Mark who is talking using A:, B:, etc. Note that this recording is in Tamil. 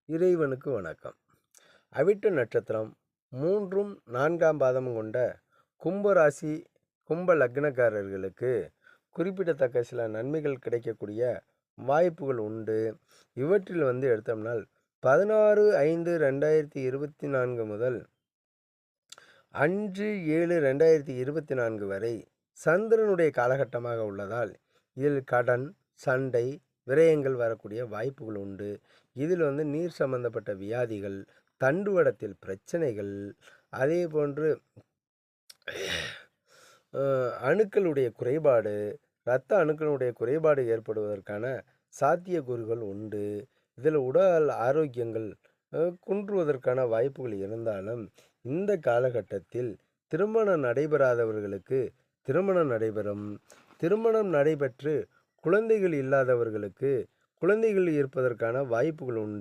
A: இறைவனுக்கு வணக்கம். அவிட்ட நட்சத்திரம் 3ம் 4ஆம் பாதமும் கொண்ட கும்பராசி கும்ப லக்னக்காரர்களுக்கு குறிப்பிடத்தக்க சில நன்மைகள் கிடைக்கக்கூடிய வாய்ப்புகள் உண்டு. இவற்றில் எடுத்தோம்னால் 16/5/2024 முதல் 5/7/2024 வரை சந்திரனுடைய காலகட்டமாக உள்ளதால் இதில் கடன், சண்டை, விரயங்கள் வரக்கூடிய வாய்ப்புகள் உண்டு. இதில் நீர் சம்பந்தப்பட்ட வியாதிகள், தண்டுவடத்தில் பிரச்சனைகள், அதே போன்று அணுக்களுடைய குறைபாடு, இரத்த அணுக்களுடைய குறைபாடு ஏற்படுவதற்கான சாத்தியக்கூறுகள் உண்டு. இதில் உடல் ஆரோக்கியங்கள் குன்றுவதற்கான வாய்ப்புகள் இருந்தாலும் இந்த காலகட்டத்தில் திருமணம் நடைபெறாதவர்களுக்கு திருமணம் நடைபெறும். திருமணம் நடைபெற்று குழந்தைகள் இல்லாதவர்களுக்கு குழந்தைகள் இருப்பதற்கான வாய்ப்புகள் உண்டு.